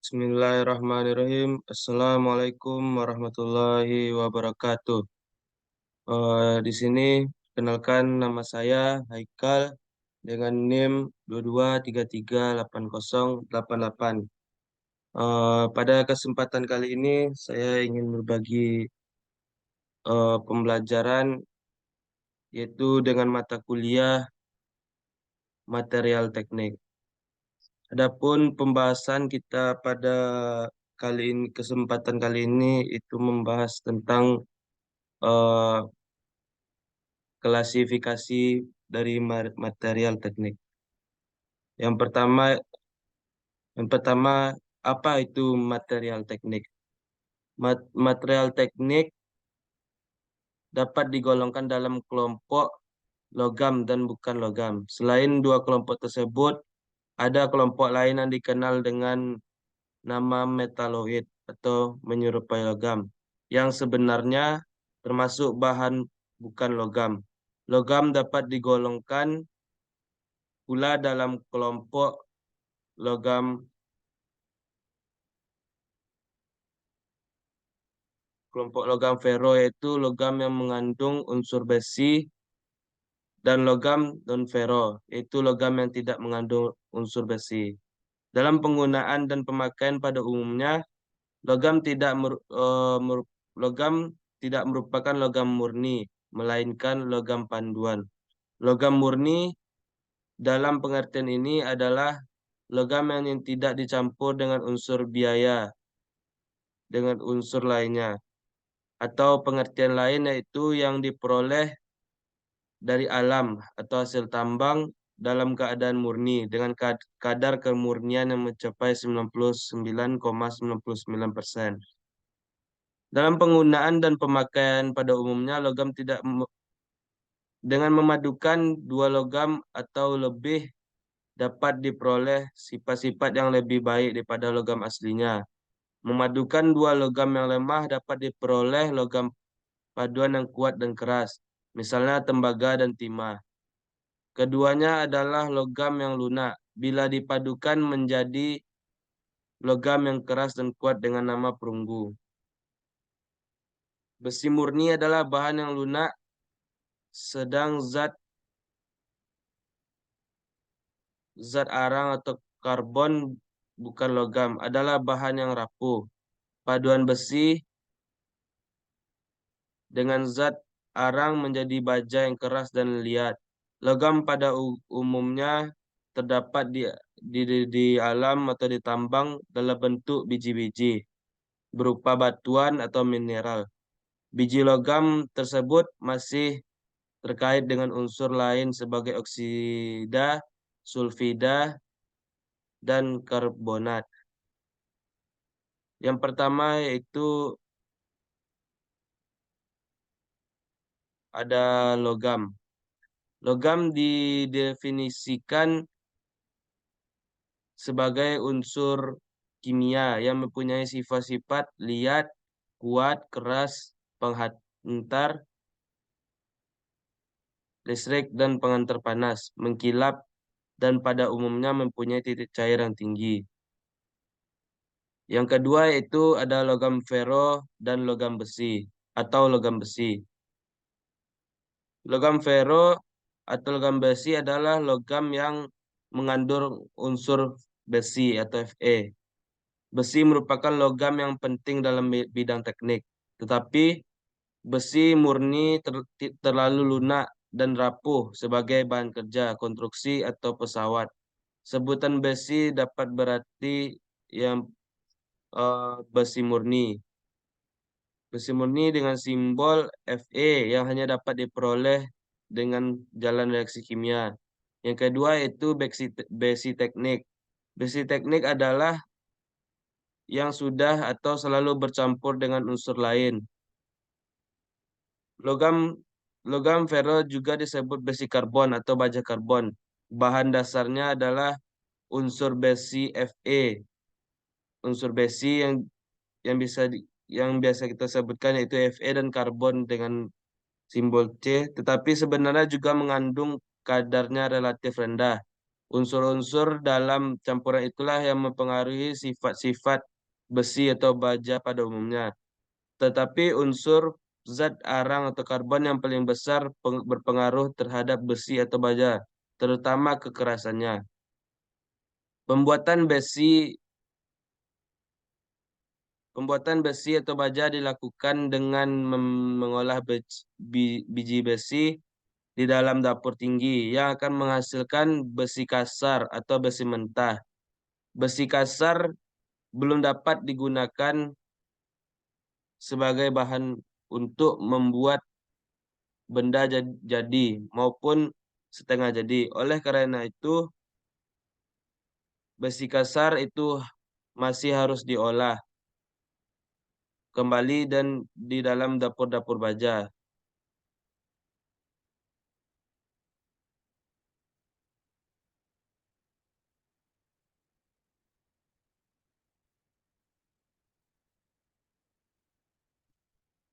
Bismillahirrahmanirrahim. Assalamualaikum warahmatullahi wabarakatuh. Di sini kenalkan nama saya Haikal dengan NIM 22338088. Pada kesempatan kali ini saya ingin berbagi pembelajaran yaitu dengan mata kuliah material teknik. Adapun pembahasan kita pada kesempatan kali ini itu membahas tentang eh, klasifikasi dari material teknik. Yang pertama, yang pertama apa itu material teknik? Material teknik dapat digolongkan dalam kelompok logam dan bukan logam. Selain dua kelompok tersebut, ada kelompok lain yang dikenal dengan nama metaloid atau menyerupai logam, yang sebenarnya termasuk bahan bukan logam. Logam dapat digolongkan pula dalam logam kelompok logam fero, yaitu logam yang mengandung unsur besi, dan logam non-fero yaitu logam yang tidak mengandung unsur besi. Dalam penggunaan dan pemakaian pada umumnya, logam tidak mer- eh, mer- logam tidak merupakan logam murni, melainkan logam panduan. Logam murni dalam pengertian ini adalah logam yang tidak dicampur dengan unsur biaya dengan unsur lainnya, atau pengertian lain yaitu yang diperoleh dari alam atau hasil tambang dalam keadaan murni dengan kadar kemurnian yang mencapai 99,99%. Dalam penggunaan dan pemakaian pada umumnya, logam tidak dengan memadukan dua logam atau lebih dapat diperoleh sifat-sifat yang lebih baik daripada logam aslinya. Memadukan dua logam yang lemah dapat diperoleh logam paduan yang kuat dan keras, misalnya tembaga dan timah. Keduanya adalah logam yang lunak. Bila dipadukan menjadi logam yang keras dan kuat dengan nama perunggu. Besi murni adalah bahan yang lunak, sedang zat arang atau karbon bukan logam adalah bahan yang rapuh. Paduan besi dengan zat arang menjadi baja yang keras dan liat. Logam pada umumnya terdapat di alam atau ditambang dalam bentuk biji-biji berupa batuan atau mineral. Biji logam tersebut masih terkait dengan unsur lain sebagai oksida, sulfida, dan karbonat. Yang pertama yaitu ada logam. Logam didefinisikan sebagai unsur kimia yang mempunyai sifat-sifat liat, kuat, keras, penghantar listrik, dan pengantar panas, mengkilap, dan pada umumnya mempunyai titik cair yang tinggi. Yang kedua yaitu ada logam fero dan logam besi atau logam besi. Logam fero atau logam besi adalah logam yang mengandung unsur besi atau Fe. Besi merupakan logam yang penting dalam bidang teknik, tetapi besi murni terlalu lunak dan rapuh sebagai bahan kerja, konstruksi, atau pesawat. Sebutan besi dapat berarti yang besi murni. Besi murni dengan simbol Fe yang hanya dapat diperoleh dengan jalan reaksi kimia. Yang kedua yaitu besi teknik. Besi teknik adalah yang sudah atau selalu bercampur dengan unsur lain. Logam logam fero juga disebut besi karbon atau baja karbon. Bahan dasarnya adalah unsur besi Fe. Unsur besi yang yang biasa kita sebutkan yaitu Fe dan karbon dengan simbol C, tetapi sebenarnya juga mengandung kadarnya relatif rendah. Unsur-unsur dalam campuran itulah yang mempengaruhi sifat-sifat besi atau baja pada umumnya. Tetapi unsur zat arang atau karbon yang paling besar berpengaruh terhadap besi atau baja, terutama kekerasannya. Pembuatan besi Pembuatan besi atau baja dilakukan dengan mengolah biji besi di dalam dapur tinggi yang akan menghasilkan besi kasar atau besi mentah. Besi kasar belum dapat digunakan sebagai bahan untuk membuat benda jadi maupun setengah jadi. Oleh karena itu, besi kasar itu masih harus diolah kembali dan di dalam dapur-dapur baja.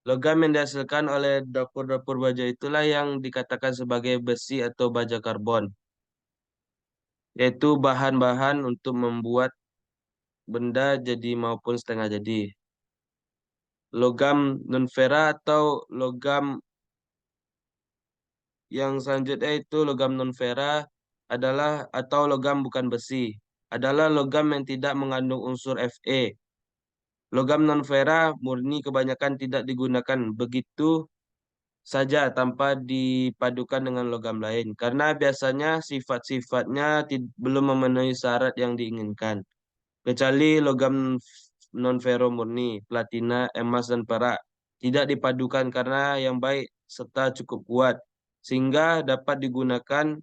Logam yang dihasilkan oleh dapur-dapur baja itulah yang dikatakan sebagai besi atau baja karbon, yaitu bahan-bahan untuk membuat benda jadi maupun setengah jadi. Logam non-fera atau logam yang selanjutnya itu logam non-fera adalah atau logam bukan besi, adalah logam yang tidak mengandung unsur Fe. Logam non-fera murni kebanyakan tidak digunakan begitu saja tanpa dipadukan dengan logam lain karena biasanya sifat-sifatnya belum memenuhi syarat yang diinginkan. Kecuali logam non-ferro murni, platina, emas, dan perak tidak dipadukan karena yang baik serta cukup kuat sehingga dapat digunakan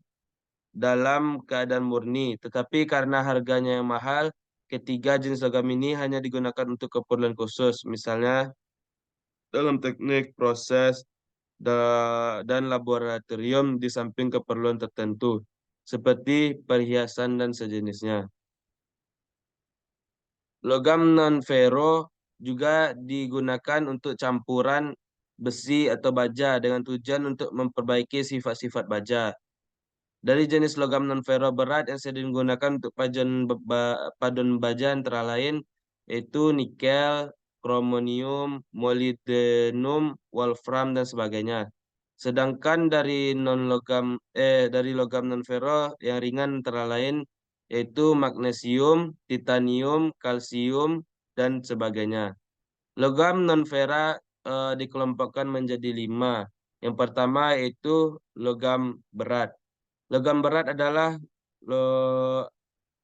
dalam keadaan murni. Tetapi karena harganya yang mahal, ketiga jenis logam ini hanya digunakan untuk keperluan khusus, misalnya dalam teknik proses dan laboratorium di samping keperluan tertentu, seperti perhiasan dan sejenisnya. Logam non-ferro juga digunakan untuk campuran besi atau baja dengan tujuan untuk memperbaiki sifat-sifat baja. Dari jenis logam non-ferro berat yang sering digunakan untuk paduan baja antara lain yaitu nikel, kromonium, molybdenum, wolfram dan sebagainya. Sedangkan dari logam non-ferro yang ringan antara lain yaitu magnesium, titanium, kalsium dan sebagainya. Logam non-ferra dikelompokkan menjadi 5. Yang pertama yaitu logam berat. Logam berat adalah lo-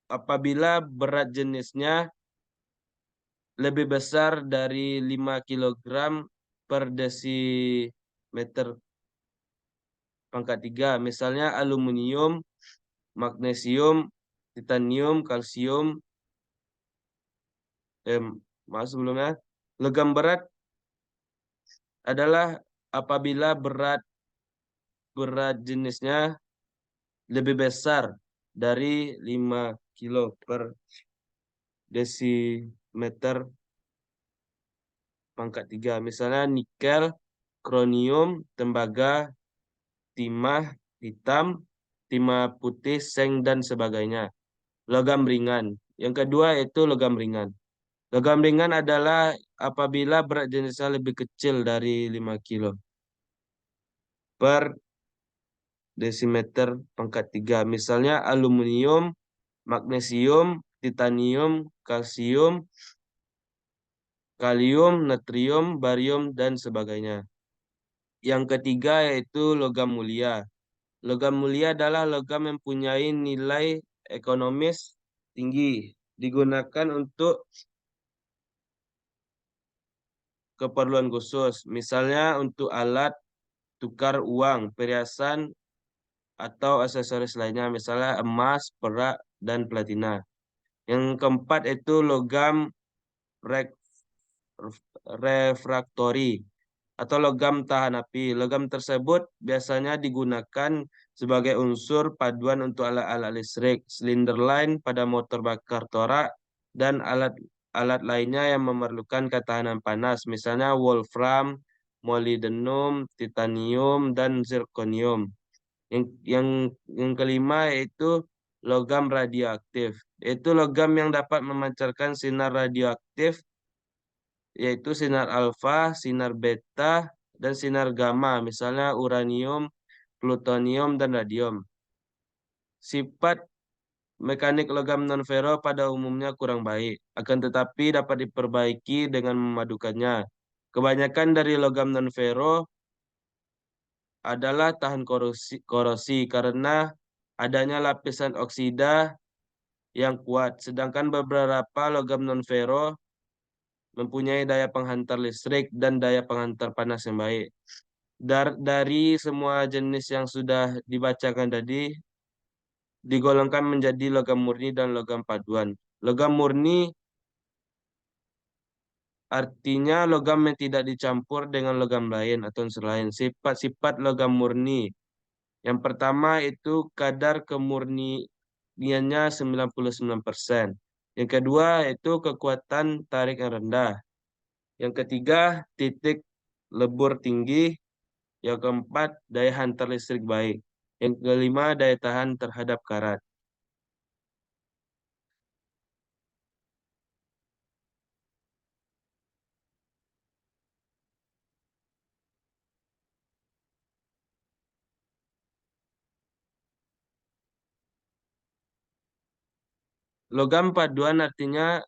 apabila berat jenisnya lebih besar dari 5 kilogram per desimeter pangkat 3. Misalnya aluminium, magnesium, titanium, kalsium, eh, maaf sebelumnya. Logam berat adalah apabila berat berat jenisnya lebih besar dari 5 kilo per desimeter pangkat 3. Misalnya nikel, kronium, tembaga, timah, hitam, timah putih, seng, dan sebagainya. Logam ringan. Yang kedua itu logam ringan. Logam ringan adalah apabila berat jenisnya lebih kecil dari 5 kilo per desimeter pangkat 3. Misalnya aluminium, magnesium, titanium, kalsium, kalium, natrium, barium, dan sebagainya. Yang ketiga yaitu logam mulia. Logam mulia adalah logam yang mempunyai nilai ekonomis tinggi, digunakan untuk keperluan khusus, misalnya untuk alat tukar uang, perhiasan, atau aksesoris lainnya, misalnya emas, perak, dan platina. Yang keempat itu logam rek- refraktori atau logam tahan api. Logam tersebut biasanya digunakan sebagai unsur paduan untuk alat-alat listrik, silinder line pada motor bakar torak, dan alat lainnya yang memerlukan ketahanan panas, misalnya wolfram, molybdenum, titanium, dan zirconium. Yang yang yang kelima yaitu logam radioaktif. Itu logam yang dapat memancarkan sinar radioaktif, yaitu sinar alfa, sinar beta, dan sinar gamma, misalnya uranium, plutonium, dan radium. Sifat mekanik logam nonferro pada umumnya kurang baik, akan tetapi dapat diperbaiki dengan memadukannya. Kebanyakan dari logam nonferro adalah tahan korosi karena adanya lapisan oksida yang kuat, sedangkan beberapa logam nonferro mempunyai daya penghantar listrik dan daya penghantar panas yang baik. Dari semua jenis yang sudah dibacakan tadi, digolongkan menjadi logam murni dan logam paduan. Logam murni artinya logam yang tidak dicampur dengan logam lain atau unsur lain. Sifat-sifat logam murni. Yang pertama itu kadar kemurniannya 99%. Yang kedua itu kekuatan tarik yang rendah. Yang ketiga titik lebur tinggi. Yang keempat daya hantar listrik baik. Yang kelima daya tahan terhadap karat. Logam paduan artinya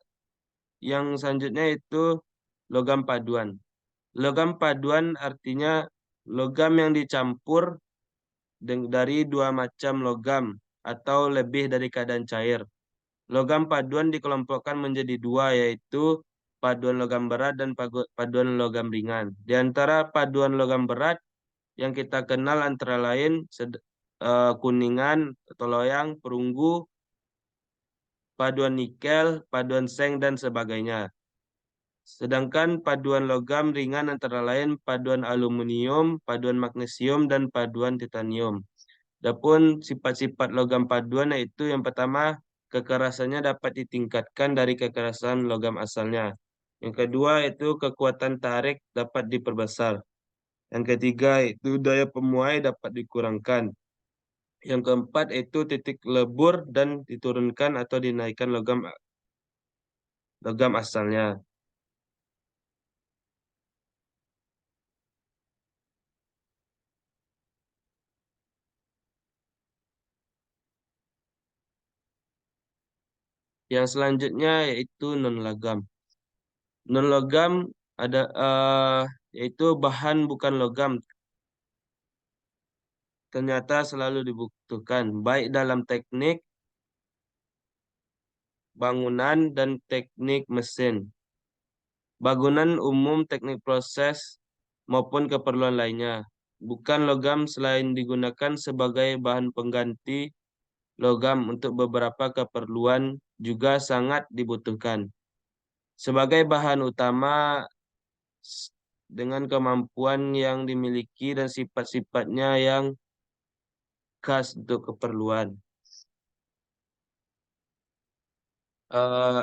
yang selanjutnya itu logam paduan. Logam paduan artinya logam yang dicampur dari dua macam logam atau lebih dari keadaan cair. Logam paduan dikelompokkan menjadi dua, yaitu paduan logam berat dan paduan logam ringan. Di antara paduan logam berat yang kita kenal antara lain kuningan atau loyang, perunggu, paduan nikel, paduan seng, dan sebagainya. Sedangkan paduan logam ringan antara lain paduan aluminium, paduan magnesium, dan paduan titanium. Adapun sifat-sifat logam paduan yaitu yang pertama, kekerasannya dapat ditingkatkan dari kekerasan logam asalnya. Yang kedua itu kekuatan tarik dapat diperbesar. Yang ketiga itu daya pemuai dapat dikurangkan. Yang keempat itu titik lebur dan diturunkan atau dinaikkan logam asalnya. Yang selanjutnya yaitu non logam. Non logam ada yaitu bahan bukan logam ternyata selalu dibutuhkan baik dalam teknik bangunan dan teknik mesin. Bangunan umum, teknik proses maupun keperluan lainnya. Bukan logam selain digunakan sebagai bahan pengganti logam untuk beberapa keperluan juga sangat dibutuhkan. Sebagai bahan utama dengan kemampuan yang dimiliki dan sifat-sifatnya yang khas untuk keperluan.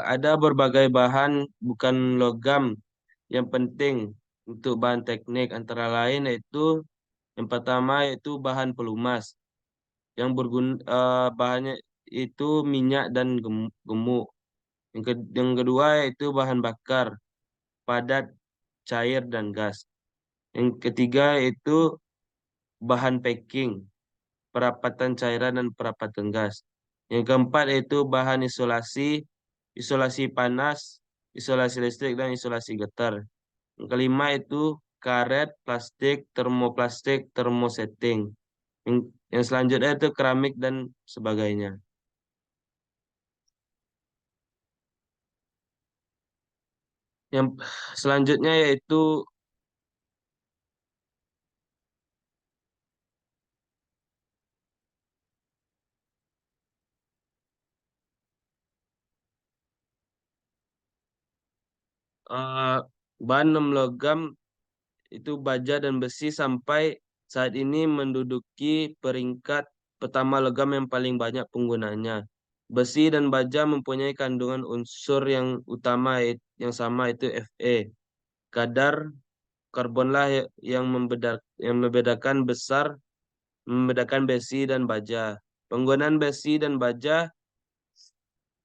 Ada berbagai bahan bukan logam yang penting untuk bahan teknik antara lain yaitu yang pertama yaitu bahan pelumas bahannya itu minyak dan gemuk. Yang kedua yaitu bahan bakar padat, cair dan gas. Yang ketiga yaitu bahan packing, perapatan cairan dan perapatan gas. Yang keempat yaitu bahan isolasi, isolasi panas, isolasi listrik dan isolasi getar. Yang kelima itu karet, plastik, termoplastik, termosetting. Yang selanjutnya itu keramik dan sebagainya. Yang selanjutnya yaitu eh, bahan non logam itu baja dan besi sampai saat ini menduduki peringkat pertama logam yang paling banyak penggunanya. Besi dan baja mempunyai kandungan unsur yang utama yang sama itu Fe. Kadar karbonlah yang membedakan besi dan baja. Penggunaan besi dan baja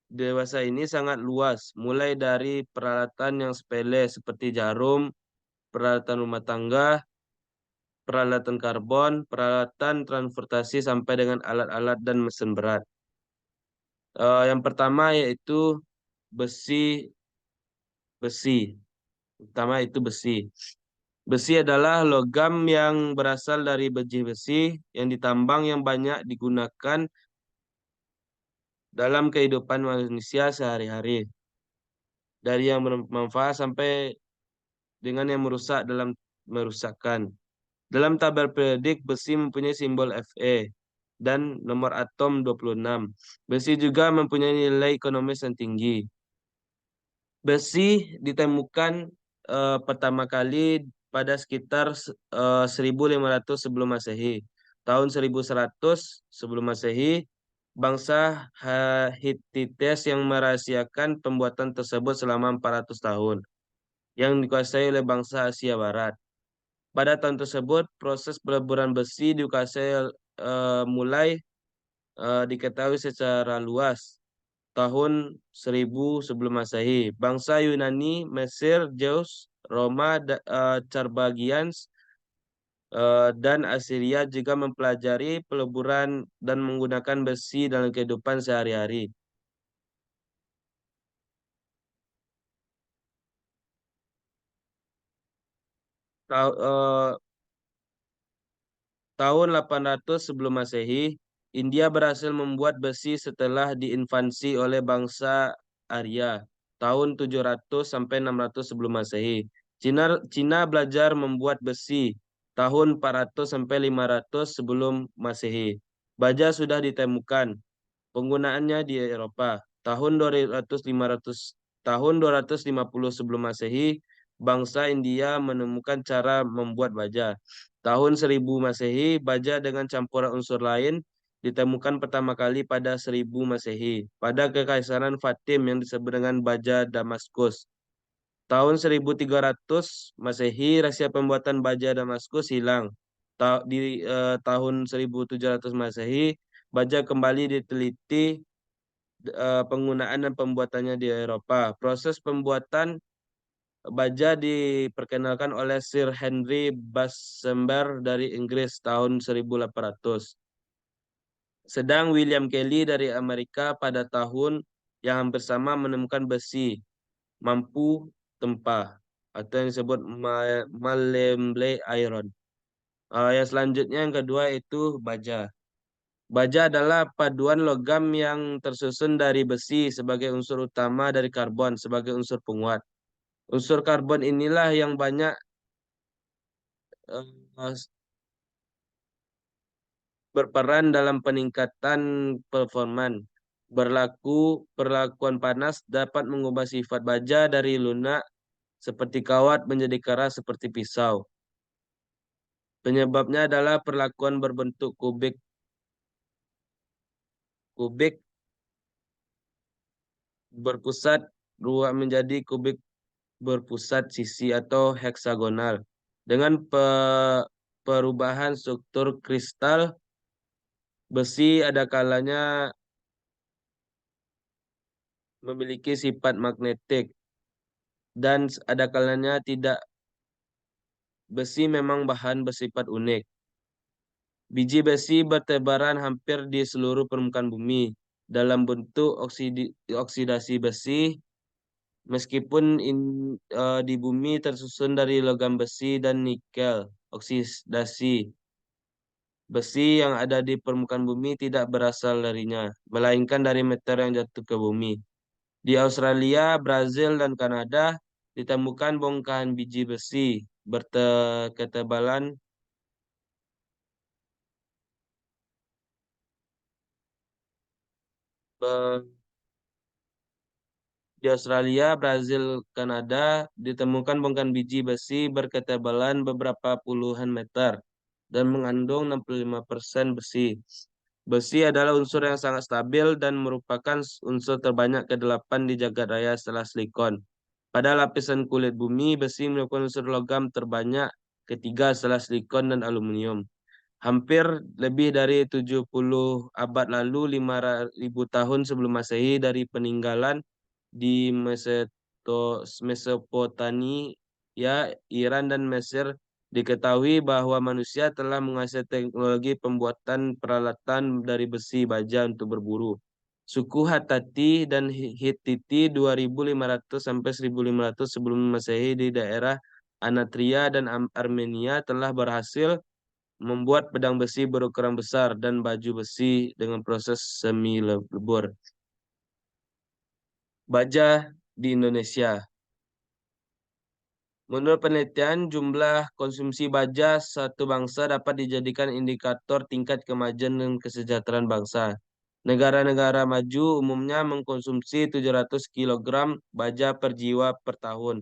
dewasa ini sangat luas, mulai dari peralatan yang sepele seperti jarum, peralatan rumah tangga, peralatan karbon, peralatan transportasi sampai dengan alat-alat dan mesin berat. Yang pertama yaitu besi, besi. Pertama itu besi. Besi adalah logam yang berasal dari biji besi yang ditambang yang banyak digunakan dalam kehidupan manusia sehari-hari. Dari yang bermanfaat sampai dengan yang merusak dalam merusakkan. Dalam tabel periodik, besi mempunyai simbol Fe dan nomor atom 26. Besi juga mempunyai nilai ekonomis yang tinggi. Besi ditemukan pertama kali pada sekitar 1500 sebelum Masehi. Tahun 1100 sebelum Masehi, bangsa Hittites yang merahasiakan pembuatan tersebut selama 400 tahun, yang dikuasai oleh bangsa Asia Barat. Pada tahun tersebut, proses peleburan besi dikuasai mulai diketahui secara luas tahun 1000 sebelum Masehi. Bangsa Yunani, Mesir, Zeus, Roma, Carbagians, dan Assyria juga mempelajari peleburan dan menggunakan besi dalam kehidupan sehari-hari. Ta- Tahun 800 sebelum Masehi, India berhasil membuat besi setelah diinvasi oleh bangsa Arya. Tahun 700 sampai 600 sebelum Masehi. Cina belajar membuat besi tahun 400 sampai 500 sebelum Masehi. Baja sudah ditemukan. Penggunaannya di Eropa. Tahun 250 sebelum Masehi, bangsa India menemukan cara membuat baja. Tahun 1000 Masehi, baja dengan campuran unsur lain ditemukan pertama kali pada 1000 Masehi pada Kekaisaran Fatim yang disebut dengan baja Damaskus. Tahun 1300 Masehi, rahasia pembuatan baja Damaskus hilang. Di tahun 1700 Masehi, baja kembali diteliti penggunaan dan pembuatannya di Eropa. Proses pembuatan baja diperkenalkan oleh Sir Henry Bassember dari Inggris tahun 1800. Sedang William Kelly dari Amerika pada tahun yang hampir sama menemukan besi mampu tempah atau yang disebut malleable iron. Yang selanjutnya yang kedua itu baja. Baja adalah paduan logam yang tersusun dari besi sebagai unsur utama dari karbon sebagai unsur penguat. Unsur karbon inilah yang banyak eh, berperan dalam peningkatan performan. Perlakuan panas dapat mengubah sifat baja dari lunak seperti kawat menjadi keras seperti pisau. Penyebabnya adalah perlakuan berbentuk kubik kubik berpusat ruang menjadi kubik berpusat sisi atau heksagonal. Dengan perubahan struktur kristal, besi ada kalanya memiliki sifat magnetik dan ada kalanya tidak. Besi memang bahan bersifat unik. Biji besi bertebaran hampir di seluruh permukaan bumi dalam bentuk oksidasi besi. Meskipun di bumi tersusun dari logam besi dan nikel, oksidasi besi yang ada di permukaan bumi tidak berasal darinya, melainkan dari meteor yang jatuh ke bumi. Di Australia, Brazil, dan Kanada ditemukan bongkahan biji besi berketebalan Di Australia, Brazil, Kanada ditemukan bongkahan biji besi berketebalan beberapa puluhan meter dan mengandung 65% besi. Besi adalah unsur yang sangat stabil dan merupakan unsur terbanyak ke-8 di jagat raya setelah silikon. Pada lapisan kulit bumi, besi merupakan unsur logam terbanyak ketiga setelah silikon dan aluminium. Hampir lebih dari 70 abad lalu, 5.000 tahun sebelum Masehi, dari peninggalan di Mesopotamia, Iran, dan Mesir, diketahui bahwa manusia telah menguasai teknologi pembuatan peralatan dari besi baja untuk berburu. Suku Hattiti dan Hittiti 2.500 sampai 1.500 sebelum Masehi di daerah Anatria dan Armenia telah berhasil membuat pedang besi berukuran besar dan baju besi dengan proses semi lebur. Baja di Indonesia. Menurut penelitian, jumlah konsumsi baja satu bangsa dapat dijadikan indikator tingkat kemajuan dan kesejahteraan bangsa. Negara-negara maju umumnya mengkonsumsi 700 kilogram baja per jiwa per tahun.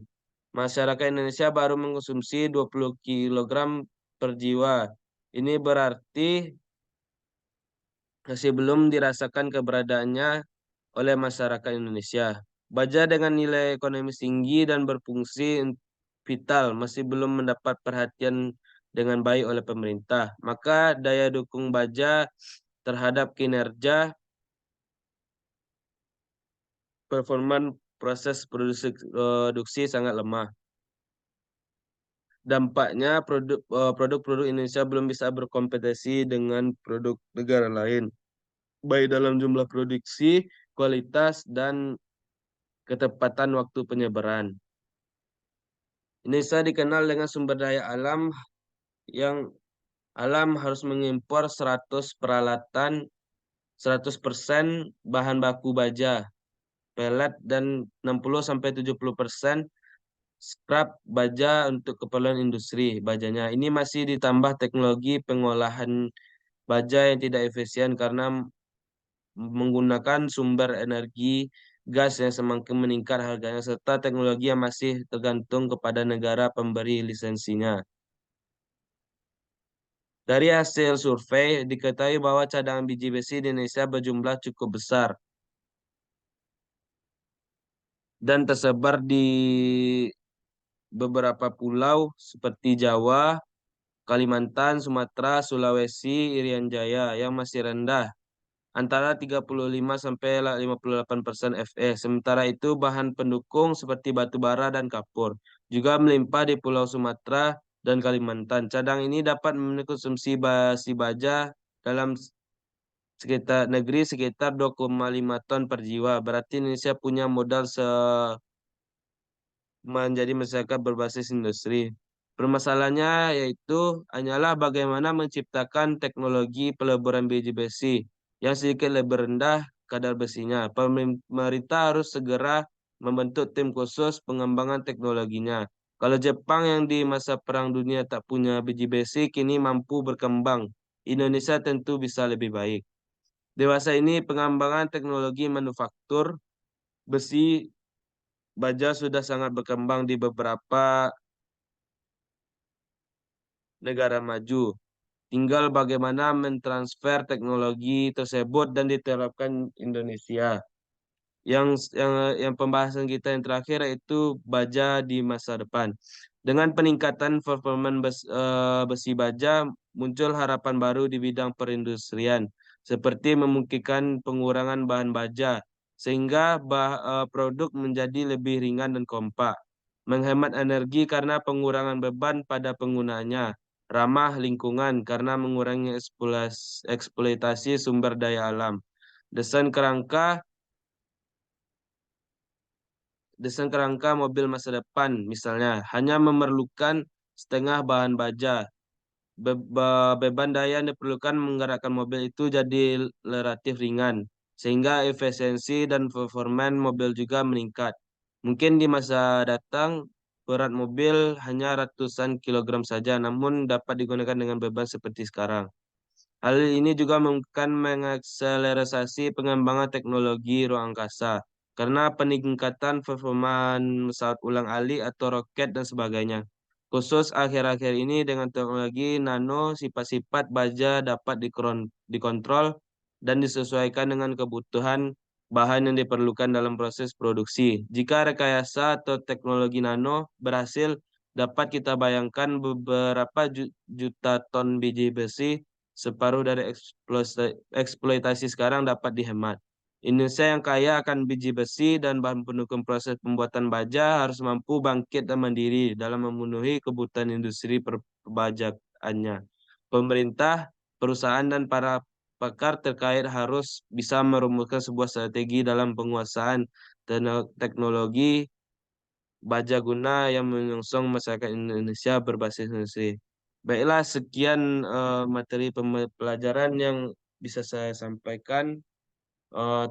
Masyarakat Indonesia baru mengkonsumsi 20 kilogram per jiwa. Ini berarti masih belum dirasakan keberadaannya oleh masyarakat Indonesia. Baja dengan nilai ekonomis tinggi dan berfungsi vital masih belum mendapat perhatian dengan baik oleh pemerintah. Maka daya dukung baja terhadap kinerja performa proses produksi sangat lemah. Dampaknya produk-produk Indonesia belum bisa berkompetisi dengan produk negara lain, baik dalam jumlah produksi, kualitas, dan ketepatan waktu penyebaran. Indonesia dikenal dengan sumber daya alam yang alam harus mengimpor 100 peralatan, 100% bahan baku baja, pelet, dan 60-70% scrap baja untuk keperluan industri bajanya. Ini masih ditambah teknologi pengolahan baja yang tidak efisien karena menggunakan sumber energi gas yang semakin meningkat harganya, serta teknologi yang masih tergantung kepada negara pemberi lisensinya. Dari hasil survei, diketahui bahwa cadangan biji besi di Indonesia berjumlah cukup besar dan tersebar di beberapa pulau seperti Jawa, Kalimantan, Sumatera, Sulawesi, Irian Jaya yang masih rendah, antara 35 sampai 58% Fe. Sementara itu, bahan pendukung seperti batu bara dan kapur juga melimpah di Pulau Sumatera dan Kalimantan. Cadang ini dapat memenuhi konsumsi besi baja dalam sekitar 2,5 ton per jiwa. Berarti Indonesia punya modal menjadi masyarakat berbasis industri. Permasalahannya yaitu hanyalah bagaimana menciptakan teknologi peleburan biji besi yang sedikit lebih rendah kadar besinya. Pemerintah harus segera membentuk tim khusus pengembangan teknologinya. Kalau Jepang yang di masa Perang Dunia tak punya biji besi, kini mampu berkembang. Indonesia tentu bisa lebih baik. Dewasa ini pengembangan teknologi manufaktur besi baja sudah sangat berkembang di beberapa negara maju. Tinggal bagaimana mentransfer teknologi tersebut dan diterapkan Indonesia. Yang pembahasan kita yang terakhir yaitu baja di masa depan. Dengan peningkatan besi baja, muncul harapan baru di bidang perindustrian, seperti memungkinkan pengurangan bahan baja, sehingga produk menjadi lebih ringan dan kompak, menghemat energi karena pengurangan beban pada penggunaannya, ramah lingkungan karena mengurangi eksploitasi sumber daya alam. Desain kerangka Desain kerangka mobil masa depan misalnya hanya memerlukan setengah bahan baja. Beban daya yang diperlukan menggerakkan mobil itu jadi relatif ringan, sehingga efisiensi dan performan mobil juga meningkat. Mungkin di masa datang berat mobil hanya ratusan kilogram saja, namun dapat digunakan dengan beban seperti sekarang. Hal ini juga mungkin mengakselerasi pengembangan teknologi ruang angkasa karena peningkatan performa pesawat ulang-alik atau roket dan sebagainya. Khusus akhir-akhir ini dengan teknologi nano, sifat-sifat baja dapat dikontrol dan disesuaikan dengan kebutuhan bahan yang diperlukan dalam proses produksi. Jika rekayasa atau teknologi nano berhasil, dapat kita bayangkan beberapa juta ton biji besi separuh dari eksploitasi sekarang dapat dihemat. Indonesia yang kaya akan biji besi dan bahan pendukung proses pembuatan baja harus mampu bangkit dan mandiri dalam memenuhi kebutuhan industri perbajakannya. Pemerintah, perusahaan, dan para pakar terkait harus bisa merumuskan sebuah strategi dalam penguasaan teknologi baja guna yang menyongsong masyarakat Indonesia berbasis industri. Baiklah, sekian materi pelajaran yang bisa saya sampaikan.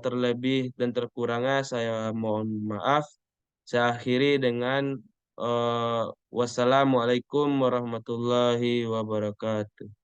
Terlebih dan terkurangnya saya mohon maaf. Saya akhiri dengan wassalamualaikum warahmatullahi wabarakatuh.